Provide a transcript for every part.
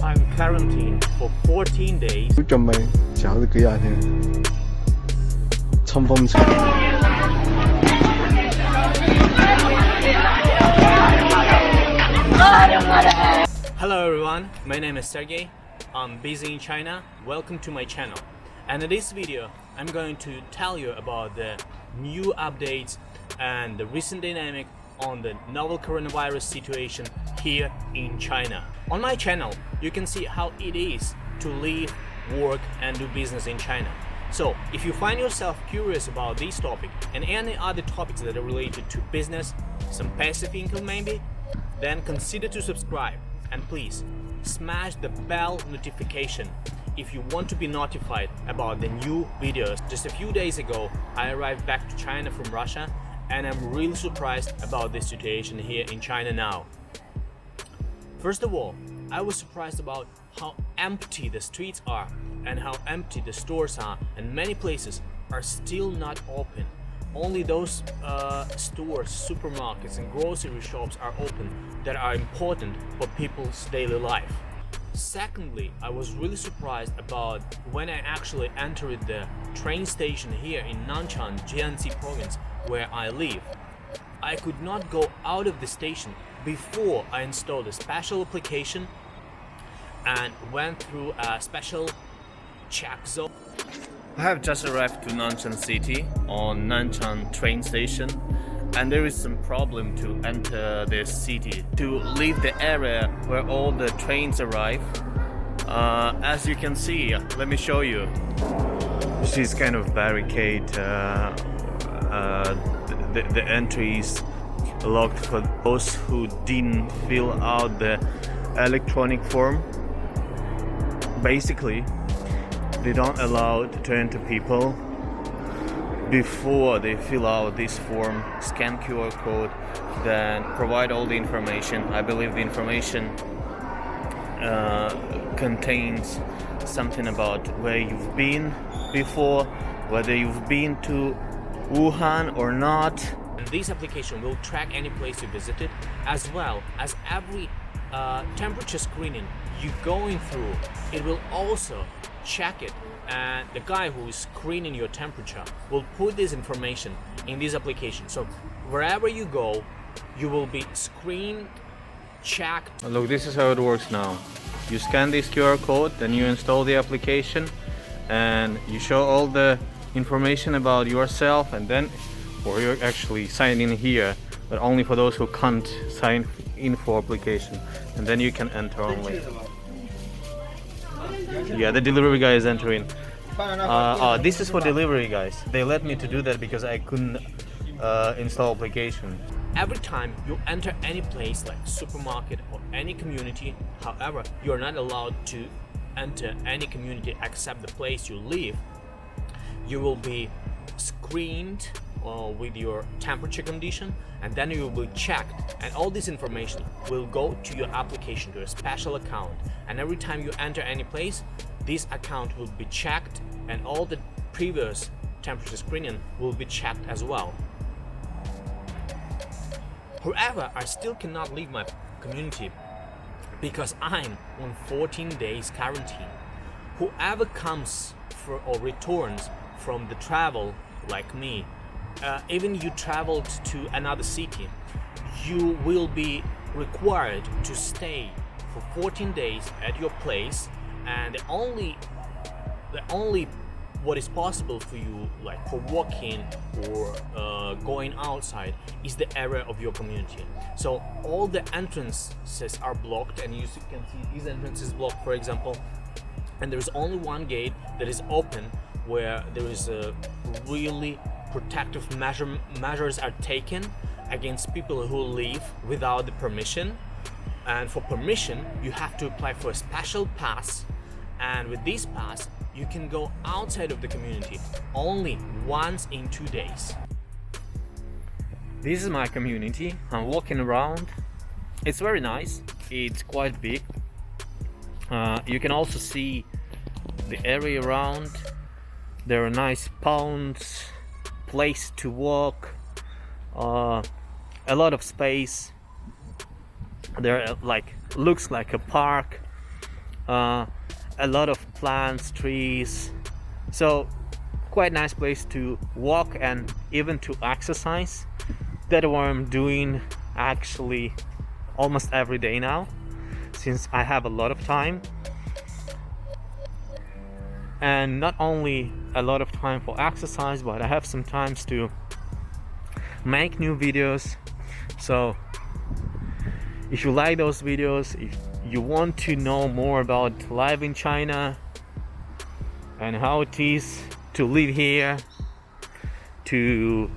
I'm quarantined for 14 days. 仲未搞咗幾日添，衝鋒車。Hello everyone, my name is Sergey. I'm busy in China. Welcome to my channel. And in this video, I'm going to tell you about the new updates and the recent dynamic on the novel coronavirus situation here in China. On my channel, you can see how it is to live, work and do business in China. So if you find yourself curious about this topic and any other topics that are related to business, some passive income maybe, then consider to subscribe and please smash the bell notification if you want to be notified about the new videos. Just a few days ago, I arrived back to China from Russia and I'm really surprised about this situation here in China now. First of all, I was surprised about how empty the streets are and how empty the stores are, and many places are still not open. Only those stores, supermarkets and grocery shops are open that are important for people's daily life. Secondly, I was really surprised about when I actually entered the train station here in Nanchang, Jiangxi province, where I live. I could not go out of the station before I installed a special application and went through a special check zone. I have just arrived to Nanchang city on Nanchang train station, and there is some problem to enter this city, to leave the area where all the trains arrive. As you can see, let me show you. This kind of barricade, the entry is locked for those who didn't fill out the electronic form. Basically, they don't allow to enter people before they fill out this form, scan QR code, then provide all the information. I believe the information contains something about where you've been before, whether you've been to Wuhan or not. And this application will track any place you visited, as well as every temperature screening you're going through. It will also check it, and the guy who is screening your temperature will put this information in this application. So wherever you go, you will be screened, checked. Look, this is how it works now. You scan this QR code, then you install the application and you show all the information about yourself, and then or you actually sign in here, but only for those who can't sign in for application, and then you can enter only. Yeah, the delivery guy is entering. This is for delivery guys. They let me to do that because I couldn't install application. Every time you enter any place like supermarket or any community, however, you are not allowed to enter any community except the place you live, you will be screened with your temperature condition, and then you will be checked, and all this information will go to your application, to a special account, and every time you enter any place, this account will be checked and all the previous temperature screening will be checked as well. However, I still cannot leave my community because I'm on 14 days quarantine. Whoever comes or returns from the travel like me, even you traveled to another city, you will be required to stay for 14 days at your place, and the only what is possible for you, like for walking or going outside, is the area of your community. So all the entrances are blocked, and you can see these entrances blocked, for example, and there is only one gate that is open where there is a really protective measures are taken against people who leave without the permission. And for permission, you have to apply for a special pass, and with this pass, you can go outside of the community only once in 2 days. This is my community. I'm walking around. It's very nice. It's quite big. You can also see the area around. There are nice ponds, place to walk, a lot of space. There looks like a park. a lot of plants, trees, so quite nice place to walk and even to exercise. That's what I'm doing actually almost every day now, since I have a lot of time, and not only a lot of time for exercise, but I have some times to make new videos. So if you like those videos, if you want to know more about life in China and how it is to live here, to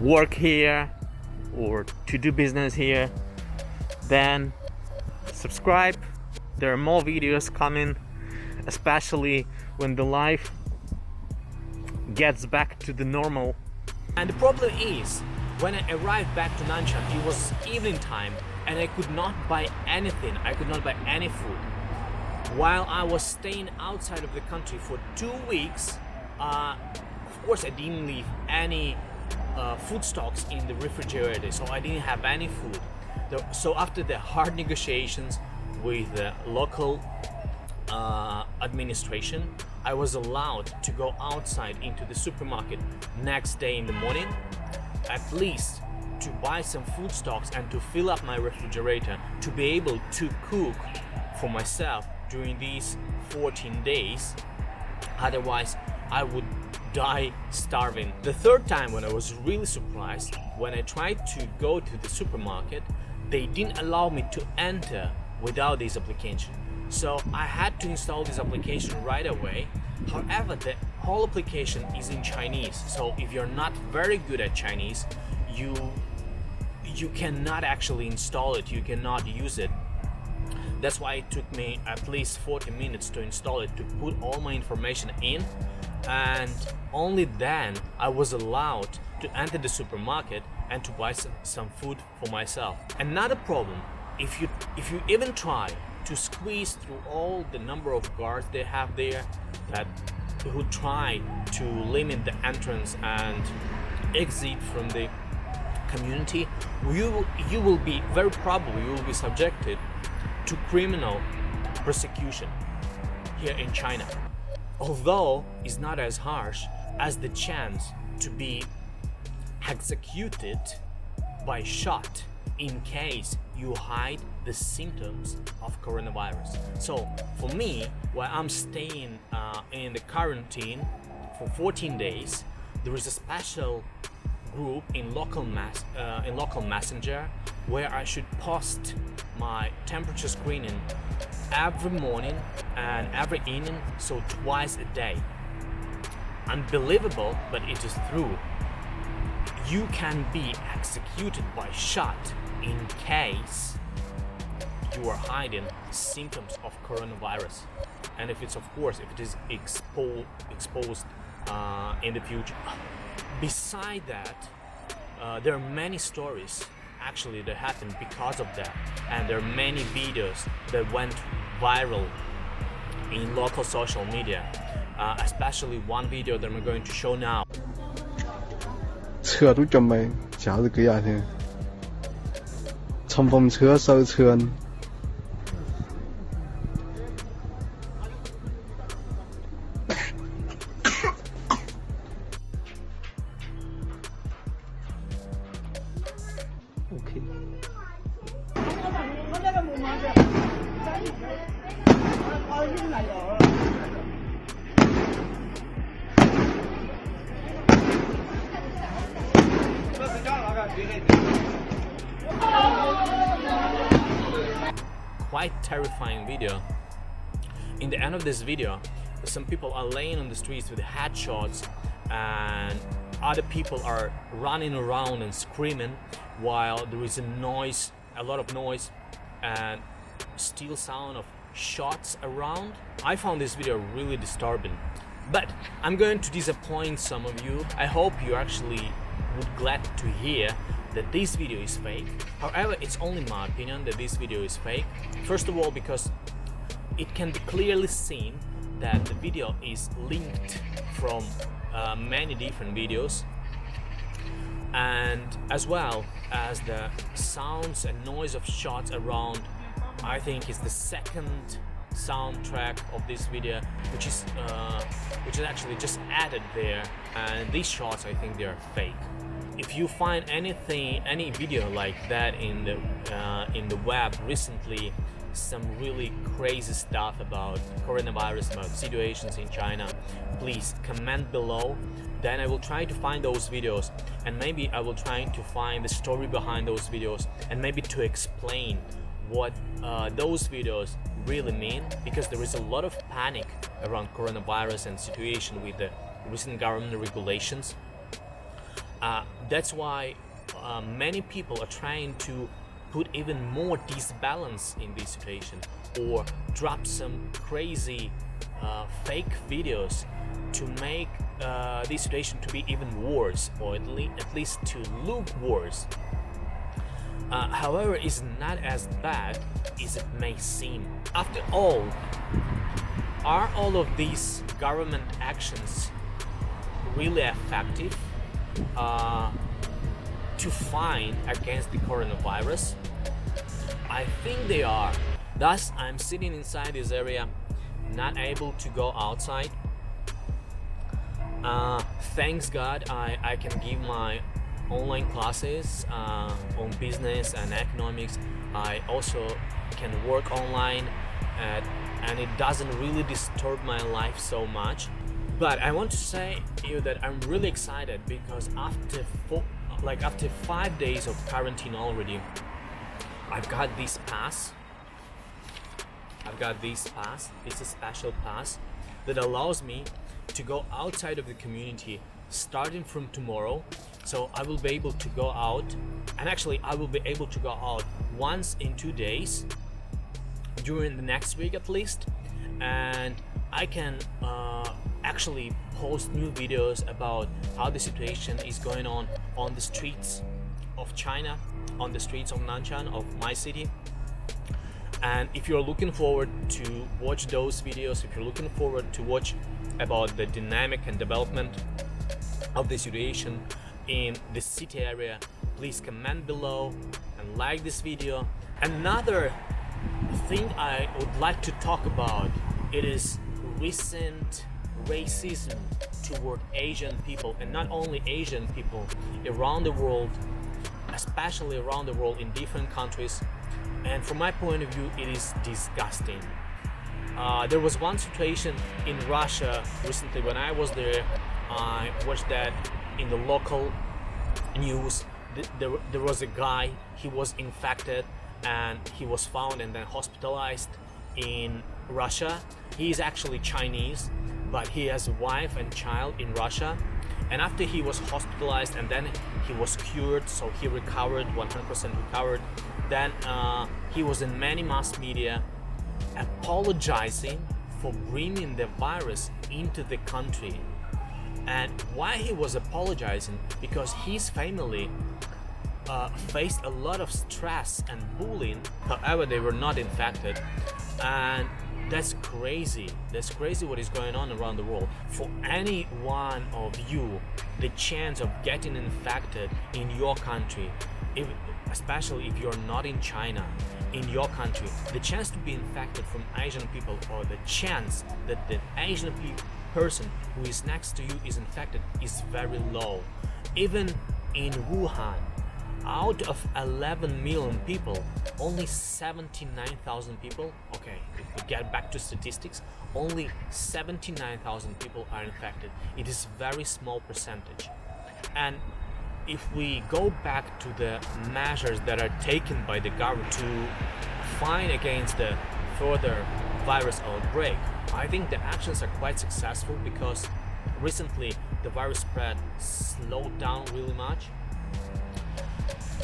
work here, or to do business here, then subscribe. There are more videos coming, especially when the life gets back to the normal. And the problem is, when I arrived back to Nanshan, it was evening time and I could not buy anything. I could not buy any food. While I was staying outside of the country for 2 weeks, of course I didn't leave any food stocks in the refrigerator, so I didn't have any food. So after the hard negotiations with the local administration, I was allowed to go outside into the supermarket next day in the morning, at least to buy some food stocks and to fill up my refrigerator to be able to cook for myself during these 14 days. Otherwise I would die starving. The third time, when I was really surprised, when I tried to go to the supermarket, they didn't allow me to enter without this application. So I had to install this application right away. However, the whole application is in Chinese, so if you're not very good at Chinese, you cannot actually install it, you cannot use it. That's why it took me at least 40 minutes to install it, to put all my information in, and only then I was allowed to enter the supermarket and to buy some food for myself. Another problem, if you even try to squeeze through all the number of guards they have there that who try to limit the entrance and exit from the community, you will be very probably you will be subjected to criminal persecution here in China. Although it's not as harsh as the chance to be executed by shot in case you hide the symptoms of coronavirus. So for me, while I'm staying in the quarantine for 14 days, there is a special group in local messenger where I should post my temperature screening every morning and every evening, so twice a day. Unbelievable, but it is true. You can be executed by shot in case you are hiding symptoms of coronavirus, and if it is exposed in the future. Beside that, there are many stories actually that happened because of that, and there are many videos that went viral in local social media, especially one video that I'm going to show now. 車都仲未炒咗幾日添，沉風車收車。Quite terrifying video. In the end of this video, some people are laying on the streets with headshots, and other people are running around and screaming while there is a lot of noise and still sound of shots around. I found this video really disturbing, but I'm going to disappoint some of you. I hope you actually would glad to hear that this video is fake. However, it's only my opinion that this video is fake. First of all, because it can be clearly seen that the video is linked from many different videos, and as well as the sounds and noise of shots around I think is the second soundtrack of this video, which is actually just added there, and these shots, I think they are fake. If you find any video like that in the web recently, some really crazy stuff about coronavirus, about situations in China, please comment below. Then I will try to find those videos, and maybe I will try to find the story behind those videos, and maybe to explain what those videos really mean, because there is a lot of panic around coronavirus and situation with the recent government regulations. That's why many people are trying to put even more disbalance in this situation, or drop some crazy fake videos to make this situation to be even worse, or at least to look worse. However, it's not as bad as it may seem. After all, are all of these government actions really effective to fight against the coronavirus? I think they are. Thus, I'm sitting inside this area, not able to go outside. Thanks God, I can give my online classes on business and economics. I also can work online, and it doesn't really disturb my life so much. But I want to say to you that I'm really excited, because after 5 days of quarantine already, I've got this pass. It's a special pass that allows me to go outside of the community starting from tomorrow. So I will be able to go out, and actually I will be able to go out once in 2 days during the next week at least, and I can actually post new videos about how the situation is going on the streets of China, on the streets of Nanshan, of my city. And if you're looking forward to watch those videos, if you're looking forward to watch about the dynamic and development of the situation in the city area, please comment below and like this video. Another thing I would like to talk about, it is recent racism toward Asian people, and not only Asian people, around the world, especially around the world in different countries. And from my point of view, it is disgusting. There was one situation in Russia recently when I was there. I watched that in the local news. There was a guy, he was infected and he was found and then hospitalized in Russia. He is actually Chinese, but he has a wife and child in Russia. And after he was hospitalized and then he was cured, so he recovered, 100% recovered, then he was in many mass media apologizing for bringing the virus into the country. And why he was apologizing? Because his family faced a lot of stress and bullying. However, they were not infected, and that's crazy. That's crazy what is going on around the world. For any one of you, the chance of getting infected in your country, especially if you're not in China, in your country, the chance to be infected from Asian people, or the chance that the Asian person who is next to you is infected, is very low. Even in Wuhan, out of 11 million people, only 79,000 people, okay, if we get back to statistics, only 79,000 people are infected. It is a very small percentage. And if we go back to the measures that are taken by the government to fight against the further virus outbreak, I think the actions are quite successful, because recently the virus spread slowed down really much,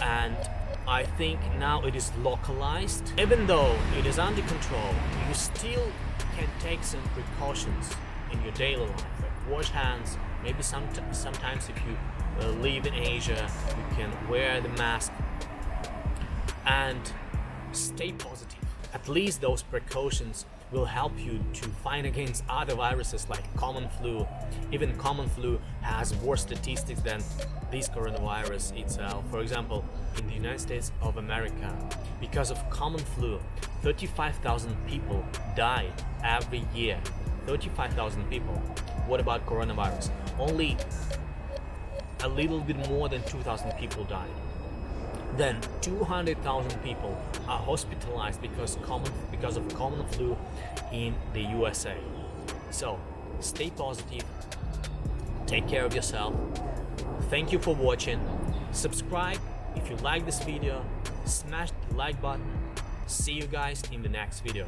and I think now it is localized. Even though it is under control, you still can take some precautions in your daily life, like wash hands. Maybe sometimes if you live in Asia, you can wear the mask and stay positive. At least those precautions will help you to fight against other viruses like common flu. Even common flu has worse statistics than this coronavirus itself. For example, in the United States of America, because of common flu, 35,000 people die every year. 35,000 people. What about coronavirus? Only a little bit more than 2,000 people died. Then 200,000 people are hospitalized because of common flu in the USA. So stay positive, take care of yourself. Thank you for watching. Subscribe if you like this video, smash the like button. See you guys in the next video.